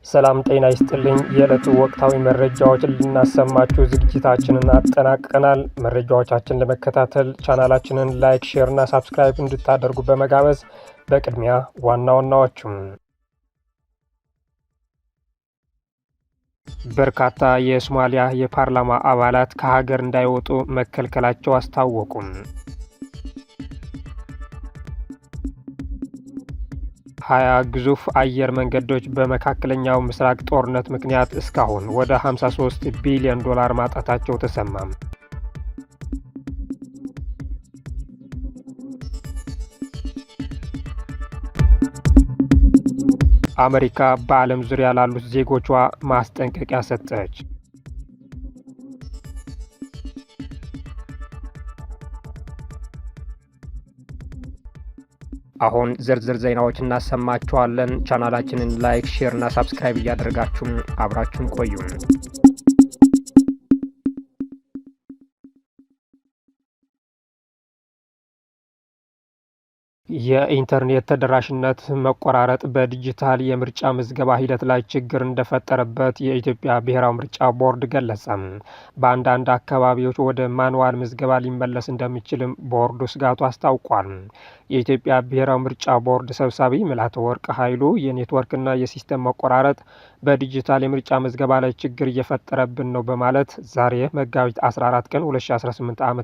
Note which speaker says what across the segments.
Speaker 1: ሰላም ጤና ይስጥልኝ። የዕለቱ ወቅታዊ መረጃዎችን ልናሰማችሁ ዝግጅታችንን አጠናቅቀናል። መረጃዎቻችንን ለመከታተል ቻናላችንን ላይክ፣ ሼር እና ሳብስክራይብ እንድታደርጉ በመጋበዝ በቅድሚያ ዋና ዋናዎቹም በርካታ የሶማሊያ የፓርላማ አባላት ከሀገር እንዳይወጡ መከልከላቸው አስታወቁም። 20 ግዙፍ አየር መንገዶች በመካከለኛው ምስራቅ ጦርነት ምክንያት እስካሁን ወደ 53 ቢሊዮን ዶላር ማጣታቸው ተሰማም። አሜሪካ በዓለም ዙሪያ ላሉት ዜጎቿ ማስጠንቀቂያ ሰጠች። አሁን ዝርዝር ዜናዎች እናሰማችኋለን። ቻናላችንን ላይክ፣ ሼር እና ሳብስክራይብ እያደረጋችሁን አብራችሁን ቆዩ። የኢንተርኔት ተደራሽነት መቆራረጥ በዲጂታል የምርጫ ምዝገባ ሂደት ላይ ችግር እንደፈጠረበት የኢትዮጵያ ብሔራዊ ምርጫ ቦርድ ገለጸ። በአንዳንድ አካባቢዎች ወደ ማንዋል ምዝገባ ሊመለስ እንደሚችልም ቦርዱ ስጋቱ አስታውቋል። የኢትዮጵያ ብሔራዊ ምርጫ ቦርድ ሰብሳቢ መላትወርቅ ኃይሉ የኔትወርክና የሲስተም መቆራረጥ በዲጂታል የምርጫ ምዝገባ ላይ ችግር እየፈጠረብን ነው በማለት ዛሬ መጋቢት 14 ቀን 2018 ዓ.ም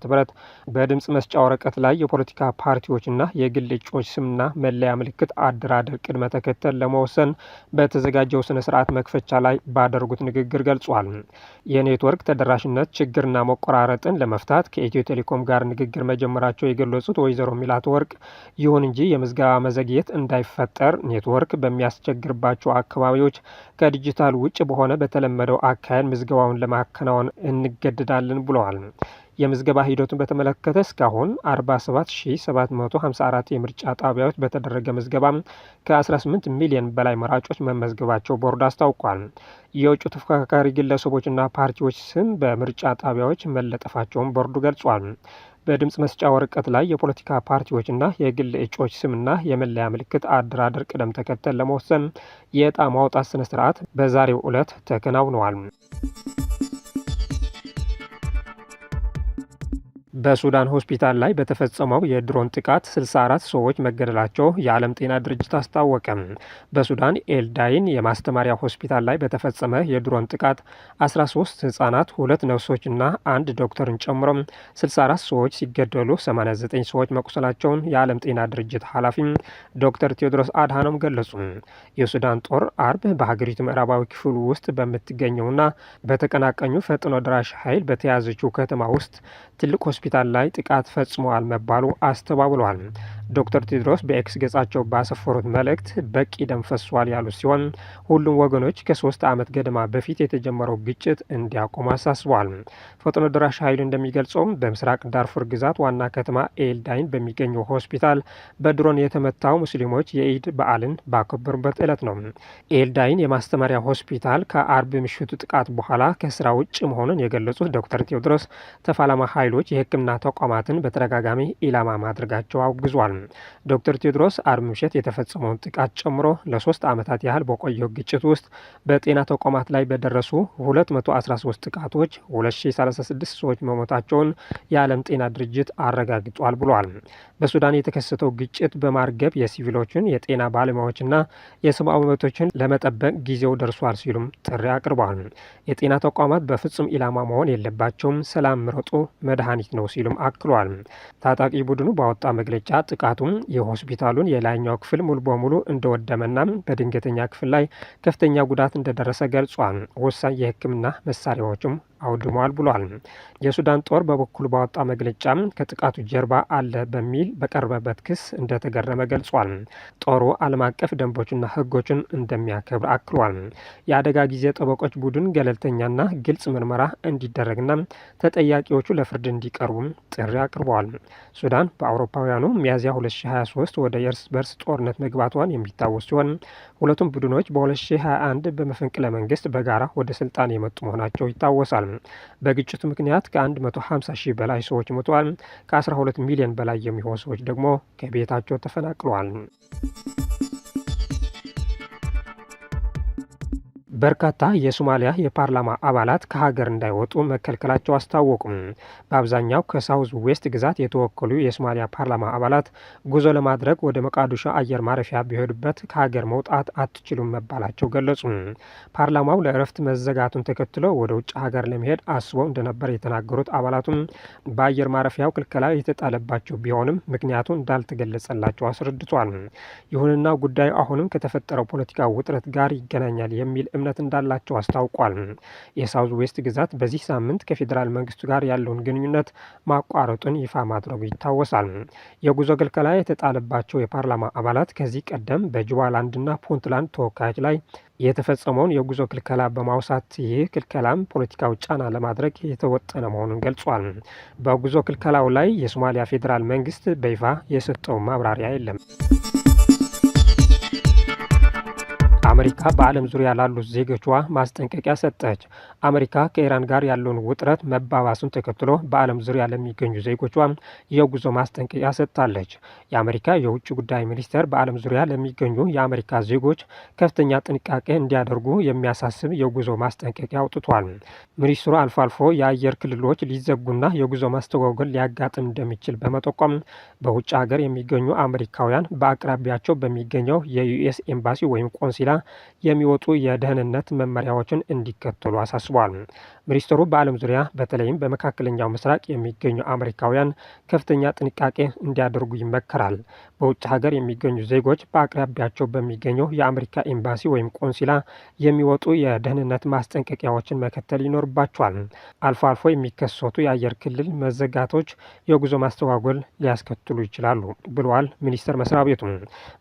Speaker 1: በድምፅ መስጫ ወረቀት ላይ የፖለቲካ ፓርቲዎችና የግል እጩዎች ስምና መለያ ምልክት አደራደር ቅድመ ተከተል ለመወሰን በተዘጋጀው ስነ ስርዓት መክፈቻ ላይ ባደረጉት ንግግር ገልጿል። የኔትወርክ ተደራሽነት ችግርና መቆራረጥን ለመፍታት ከኢትዮ ቴሌኮም ጋር ንግግር መጀመራቸው የገለጹት ወይዘሮ ሚላትወርቅ ይሁን እንጂ የምዝገባ መዘግየት እንዳይፈጠር ኔትወርክ በሚያስቸግርባቸው አካባቢዎች ከዲጂታል ውጭ በሆነ በተለመደው አካሄድ ምዝገባውን ለማከናወን እንገደዳለን ብለዋል። የምዝገባ ሂደቱን በተመለከተ እስካሁን 47754 የምርጫ ጣቢያዎች በተደረገ ምዝገባ ከ18 ሚሊዮን በላይ መራጮች መመዝገባቸው ቦርዱ አስታውቋል። የውጭ ተፎካካሪ ግለሰቦችና ፓርቲዎች ስም በምርጫ ጣቢያዎች መለጠፋቸውን ቦርዱ ገልጿል። በድምፅ መስጫ ወረቀት ላይ የፖለቲካ ፓርቲዎችና የግል እጩዎች ስምና የመለያ ምልክት አደራደር ቅደም ተከተል ለመወሰን የዕጣ ማውጣት ስነ ስርዓት በዛሬው ዕለት ተከናውነዋል። በሱዳን ሆስፒታል ላይ በተፈጸመው የድሮን ጥቃት 64 ሰዎች መገደላቸው የዓለም ጤና ድርጅት አስታወቀ። በሱዳን ኤልዳይን የማስተማሪያ ሆስፒታል ላይ በተፈጸመ የድሮን ጥቃት 13 ህጻናት፣ 2 ነርሶችና 1 ዶክተርን ጨምሮ 64 ሰዎች ሲገደሉ 89 ሰዎች መቁሰላቸውን የዓለም ጤና ድርጅት ኃላፊ ዶክተር ቴዎድሮስ አድሃኖም ገለጹ። የሱዳን ጦር አርብ በሀገሪቱ ምዕራባዊ ክፍል ውስጥ በምትገኘውና በተቀናቃኙ ፈጥኖ ደራሽ ኃይል በተያዘችው ከተማ ውስጥ ትልቅ ሆስፒታል ላይ ጥቃት ፈጽመዋል መባሉ አስተባብለዋል። ዶክተር ቴድሮስ በኤክስ ገጻቸው ባሰፈሩት መልእክት በቂ ደም ፈሷል ያሉ ሲሆን ሁሉም ወገኖች ከ3 ዓመት ገደማ በፊት የተጀመረው ግጭት እንዲያቆሙ አሳስበዋል። ፈጥኖ ደራሽ ኃይሉ እንደሚገልጸውም በምስራቅ ዳርፉር ግዛት ዋና ከተማ ኤልዳይን በሚገኘው ሆስፒታል በድሮን የተመታው ሙስሊሞች የኢድ በዓልን ባከበሩበት ዕለት ነው። ኤልዳይን የማስተማሪያ ሆስፒታል ከአርብ ምሽቱ ጥቃት በኋላ ከስራ ውጭ መሆኑን የገለጹት ዶክተር ቴዎድሮስ ተፋላሚ ኃይሎች የሕክምና ተቋማትን በተደጋጋሚ ኢላማ ማድረጋቸው አውግዟል። ዶክተር ቴዎድሮስ አርብ ምሽት የተፈጸመውን ጥቃት ጨምሮ ለ3 ዓመታት ያህል በቆየው ግጭት ውስጥ በጤና ተቋማት ላይ በደረሱ 213 ጥቃቶች 2036 ሰዎች መሞታቸውን የዓለም ጤና ድርጅት አረጋግጧል ብሏል። በሱዳን የተከሰተው ግጭት በማርገብ የሲቪሎችን የጤና ባለሙያዎችና የሰብአዊ መብቶችን ለመጠበቅ ጊዜው ደርሷል ሲሉም ጥሪ አቅርበዋል። የጤና ተቋማት በፍጹም ኢላማ መሆን የለባቸውም፣ ሰላም ምረጡ፣ መድኃኒት ነው ሲሉም አክሏል። ታጣቂ ቡድኑ ባወጣ መግለጫ ጥቃቱም የሆስፒታሉን የላይኛው ክፍል ሙሉ በሙሉ እንደወደመና በድንገተኛ ክፍል ላይ ከፍተኛ ጉዳት እንደደረሰ ገልጿል። ወሳኝ የሕክምና መሳሪያዎችም አውድሟል ብሏል። የሱዳን ጦር በበኩሉ ባወጣ መግለጫ ከጥቃቱ ጀርባ አለ በሚል በቀረበበት ክስ እንደተገረመ ገልጿል። ጦሩ ዓለም አቀፍ ደንቦችና ሕጎችን እንደሚያከብር አክሏል። የአደጋ ጊዜ ጠበቆች ቡድን ገለልተኛና ግልጽ ምርመራ እንዲደረግና ተጠያቂዎቹ ለፍርድ እንዲቀርቡም ጥሪ አቅርበዋል። ሱዳን በአውሮፓውያኑ ሚያዝያ 2023 ወደ የእርስ በርስ ጦርነት መግባቷን የሚታወስ ሲሆን ሁለቱም ቡድኖች በ2021 በመፈንቅለ መንግስት በጋራ ወደ ስልጣን የመጡ መሆናቸው ይታወሳል። በግጭቱ ምክንያት ከ150 ሺህ በላይ ሰዎች ሞተዋል። ከ12 ሚሊዮን በላይ የሚሆኑ ሰዎች ደግሞ ከቤታቸው ተፈናቅለዋል። በርካታ የሶማሊያ የፓርላማ አባላት ከሀገር እንዳይወጡ መከልከላቸው አስታወቁም። በአብዛኛው ከሳውዝ ዌስት ግዛት የተወከሉ የሶማሊያ ፓርላማ አባላት ጉዞ ለማድረግ ወደ ሞቃዲሾ አየር ማረፊያ ቢሄዱበት ከሀገር መውጣት አትችሉም መባላቸው ገለጹ። ፓርላማው ለእረፍት መዘጋቱን ተከትሎ ወደ ውጭ ሀገር ለመሄድ አስበው እንደነበር የተናገሩት አባላቱም በአየር ማረፊያው ክልከላ የተጣለባቸው ቢሆንም ምክንያቱ እንዳልተገለጸላቸው አስረድቷል። ይሁንና ጉዳዩ አሁንም ከተፈጠረው ፖለቲካ ውጥረት ጋር ይገናኛል የሚል እምነት እንዳላቸው አስታውቋል። የሳውዝ ዌስት ግዛት በዚህ ሳምንት ከፌዴራል መንግስቱ ጋር ያለውን ግንኙነት ማቋረጡን ይፋ ማድረጉ ይታወሳል። የጉዞ ክልከላ የተጣለባቸው የፓርላማ አባላት ከዚህ ቀደም በጁባላንድና ፑንትላንድ ተወካዮች ላይ የተፈጸመውን የጉዞ ክልከላ በማውሳት ይህ ክልከላም ፖለቲካዊ ጫና ለማድረግ የተወጠነ መሆኑን ገልጿል። በጉዞ ክልከላው ላይ የሶማሊያ ፌዴራል መንግስት በይፋ የሰጠው ማብራሪያ የለም። አሜሪካ በዓለም ዙሪያ ላሉት ዜጎቿ ማስጠንቀቂያ ሰጠች። አሜሪካ ከኢራን ጋር ያለውን ውጥረት መባባሱን ተከትሎ በዓለም ዙሪያ ለሚገኙ ዜጎቿ የጉዞ ማስጠንቀቂያ ሰጥታለች። የአሜሪካ የውጭ ጉዳይ ሚኒስቴር በዓለም ዙሪያ ለሚገኙ የአሜሪካ ዜጎች ከፍተኛ ጥንቃቄ እንዲያደርጉ የሚያሳስብ የጉዞ ማስጠንቀቂያ አውጥቷል። ሚኒስትሩ አልፎ አልፎ የአየር ክልሎች ሊዘጉና የጉዞ ማስተጓጎል ሊያጋጥም እንደሚችል በመጠቆም በውጭ ሀገር የሚገኙ አሜሪካውያን በአቅራቢያቸው በሚገኘው የዩኤስ ኤምባሲ ወይም ቆንሲላ የሚወጡ የደህንነት መመሪያዎችን እንዲከተሉ አሳስቧል። ሚኒስትሩ በዓለም ዙሪያ በተለይም በመካከለኛው ምስራቅ የሚገኙ አሜሪካውያን ከፍተኛ ጥንቃቄ እንዲያደርጉ ይመከራል። በውጭ ሀገር የሚገኙ ዜጎች በአቅራቢያቸው በሚገኘው የአሜሪካ ኤምባሲ ወይም ቆንሲላ የሚወጡ የደህንነት ማስጠንቀቂያዎችን መከተል ይኖርባቸዋል። አልፎ አልፎ የሚከሰቱ የአየር ክልል መዘጋቶች የጉዞ ማስተጓጎል ሊያስከትሉ ይችላሉ ብለዋል ሚኒስቴር መስሪያ ቤቱ።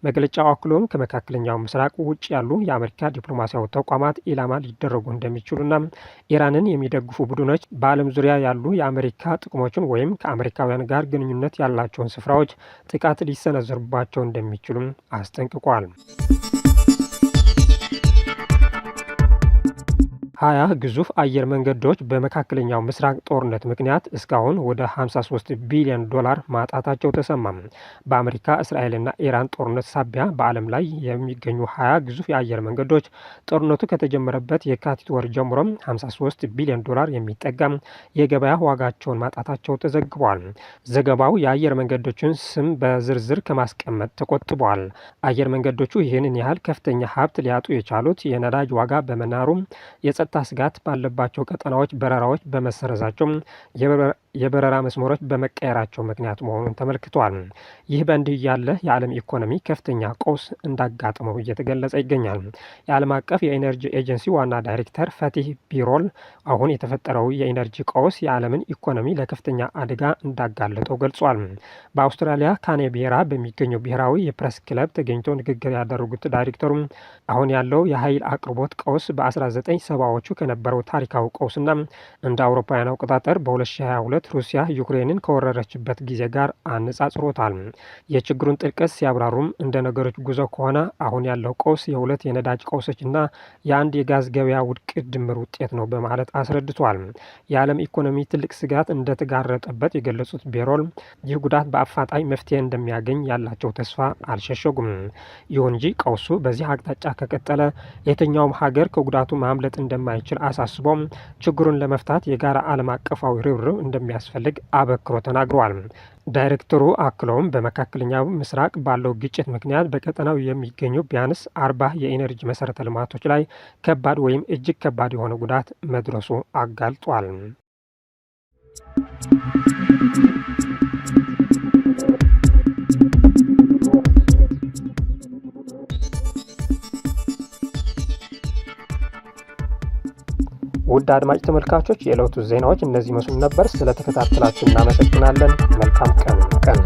Speaker 1: መግለጫው አክሎም ከመካከለኛው ምስራቅ ውጭ ያሉ የአሜሪካ ዲፕሎማሲያዊ ተቋማት ኢላማ ሊደረጉ እንደሚችሉና ኢራንን የሚደግፉ ቡድኖች በዓለም ዙሪያ ያሉ የአሜሪካ ጥቅሞችን ወይም ከአሜሪካውያን ጋር ግንኙነት ያላቸውን ስፍራዎች ጥቃት ሊሰነዘሩባቸው እንደሚችሉም አስጠንቅቋል። 20 ግዙፍ አየር መንገዶች በመካከለኛው ምስራቅ ጦርነት ምክንያት እስካሁን ወደ 53 ቢሊዮን ዶላር ማጣታቸው ተሰማ። በአሜሪካ እስራኤልና ኢራን ጦርነት ሳቢያ በዓለም ላይ የሚገኙ 20 ግዙፍ የአየር መንገዶች ጦርነቱ ከተጀመረበት የካቲት ወር ጀምሮ 53 ቢሊዮን ዶላር የሚጠጋ የገበያ ዋጋቸውን ማጣታቸው ተዘግቧል። ዘገባው የአየር መንገዶችን ስም በዝርዝር ከማስቀመጥ ተቆጥቧል። አየር መንገዶቹ ይህንን ያህል ከፍተኛ ሀብት ሊያጡ የቻሉት የነዳጅ ዋጋ በመናሩ የጸጥታ ስጋት ባለባቸው ቀጠናዎች በረራዎች በመሰረዛቸው የበረራ መስመሮች በመቀየራቸው ምክንያት መሆኑን ተመልክቷል። ይህ በእንዲህ ያለ የዓለም ኢኮኖሚ ከፍተኛ ቀውስ እንዳጋጠመው እየተገለጸ ይገኛል። የዓለም አቀፍ የኢነርጂ ኤጀንሲ ዋና ዳይሬክተር ፈቲህ ቢሮል አሁን የተፈጠረው የኢነርጂ ቀውስ የዓለምን ኢኮኖሚ ለከፍተኛ አደጋ እንዳጋለጠው ገልጿል። በአውስትራሊያ ካንቤራ በሚገኘው ብሔራዊ የፕሬስ ክለብ ተገኝተው ንግግር ያደረጉት ዳይሬክተሩ አሁን ያለው የኃይል አቅርቦት ቀውስ በ1970ዎቹ ከነበረው ታሪካዊ ቀውስና እንደ አውሮፓውያን አቆጣጠር በ2022 ሩሲያ ዩክሬንን ከወረረችበት ጊዜ ጋር አነጻጽሮታል። የችግሩን ጥልቀት ሲያብራሩም እንደ ነገሮች ጉዞ ከሆነ አሁን ያለው ቀውስ የሁለት የነዳጅ ቀውሶችና የአንድ የጋዝ ገበያ ውድቀት ድምር ውጤት ነው በማለት አስረድቷል። የዓለም ኢኮኖሚ ትልቅ ስጋት እንደተጋረጠበት የገለጹት ቤሮል ይህ ጉዳት በአፋጣኝ መፍትሄ እንደሚያገኝ ያላቸው ተስፋ አልሸሸጉም። ይሁን እንጂ ቀውሱ በዚህ አቅጣጫ ከቀጠለ የትኛውም ሀገር ከጉዳቱ ማምለጥ እንደማይችል አሳስቦም ችግሩን ለመፍታት የጋራ ዓለም አቀፋዊ ርብርብ እንደሚያስፈልግ አበክሮ ተናግረዋል። ዳይሬክተሩ አክለውም በመካከለኛው ምስራቅ ባለው ግጭት ምክንያት በቀጠናው የሚገኙ ቢያንስ 40 የኢነርጂ መሰረተ ልማቶች ላይ ከባድ ወይም እጅግ ከባድ የሆነ ጉዳት መድረሱ አጋልጧል። ውድ አድማጭ ተመልካቾች የዕለቱ ዜናዎች እነዚህ መስሉ ነበር። ስለተከታተላችሁ እናመሰግናለን። መልካም ቀን